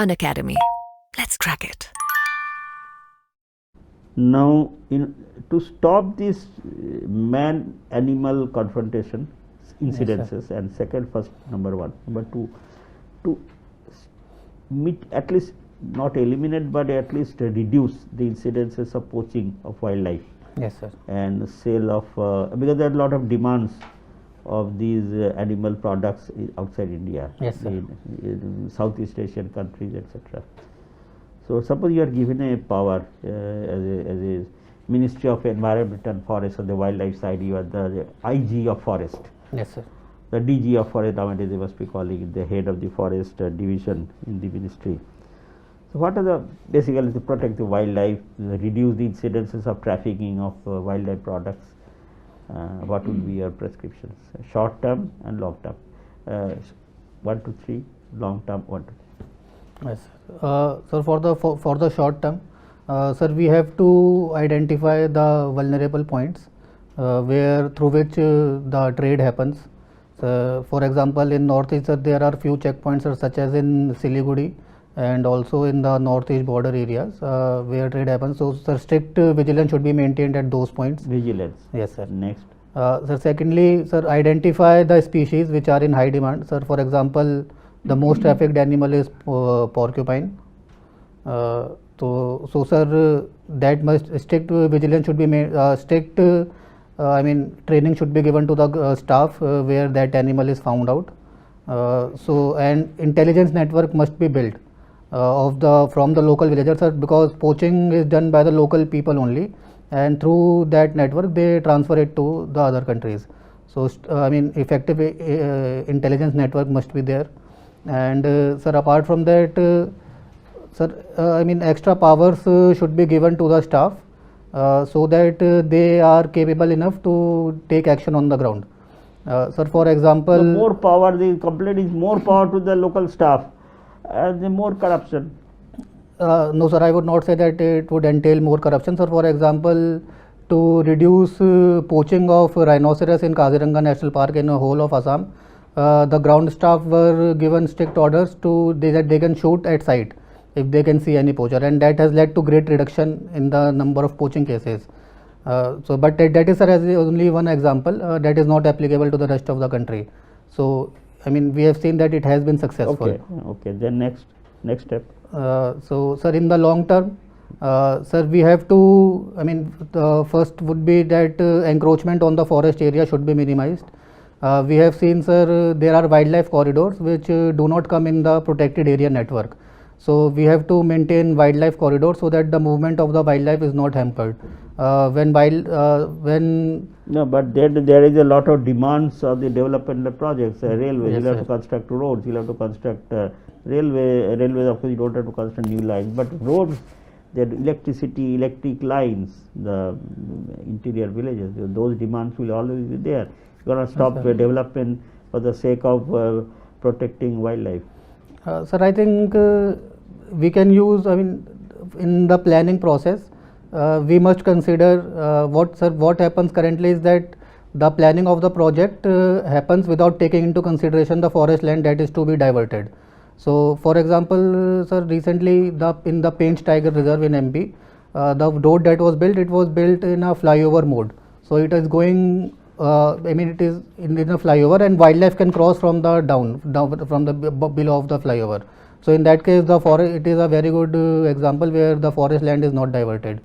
Unacademy. Let's crack it. Now, to stop this man-animal confrontation incidences, and first number one, number two, to meet, at least not eliminate, but at least reduce the incidences of poaching of wildlife. Yes, sir. And sale of because there are a lot of demands of these animal products outside India, Yes, sir. in Southeast Asian countries, etc. So suppose you are given a power as a Ministry of Environment and Forest on the wildlife side, you are the IG of forest, Yes, sir. the DG of forest, nowadays they must be calling it the head of the forest division in the ministry. So what are the, basically to protect the wildlife, reduce the incidences of trafficking of wildlife products, what would be your prescriptions, short term and long term? 1 to 3, long term 1 to 3. Yes. So for the short term, sir, we have to identify the vulnerable points where through which the trade happens. For example, in northeast, sir, there are few checkpoints, sir, such as in Siliguri and also in the northeast border areas where trade happens. So, sir, strict vigilance should be maintained at those points. Vigilance. Yes, sir. Next. Sir, secondly, sir, identify the species which are in high demand. Sir, for example, the most trafficked animal is porcupine. So, sir, that must strict vigilance should be made. Training should be given to the staff where that animal is found out. And intelligence network must be built from the local villagers, sir, because poaching is done by the local people only, and through that network they transfer it to the other countries. So, effective intelligence network must be there. And sir, apart from that, extra powers should be given to the staff so that they are capable enough to take action on the ground. Sir, for example, the more power, the complaint is more power to the local staff and the more corruption. No, sir, I would not say that it would entail more corruption. Sir, for example, to reduce poaching of rhinoceros in Kaziranga National Park in the whole of Assam, the ground staff were given strict orders that they can shoot at sight if they can see any poacher, and that has led to great reduction in the number of poaching cases. But that is, sir, as only one example. That is not applicable to the rest of the country. So, we have seen that it has been successful. Okay. Then next step. So, sir, in the long term, sir, we have to, the first would be that encroachment on the forest area should be minimized. We have seen, sir, there are wildlife corridors which do not come in the protected area network. So, we have to maintain wildlife corridors so that the movement of the wildlife is not hampered. No, but there is a lot of demands of the development projects. Railways, Yes, you have sir. to construct roads, you have to construct railways. Of course, you don't have to construct new lines, but roads, there electricity, electric lines, the interior villages, those demands will always be there. You cannot stop Yes, sir. development for the sake of protecting wildlife. Sir, I think we can use, in the planning process, we must consider what happens currently is that the planning of the project happens without taking into consideration the forest land that is to be diverted. So, for example, sir, recently in the Painch Tiger Reserve in MP, the road that was built, it was built in a flyover mode. So, it is going, it is in a flyover, and wildlife can cross from the down from the below of the flyover. So, in that case, it is a very good example where the forest land is not diverted.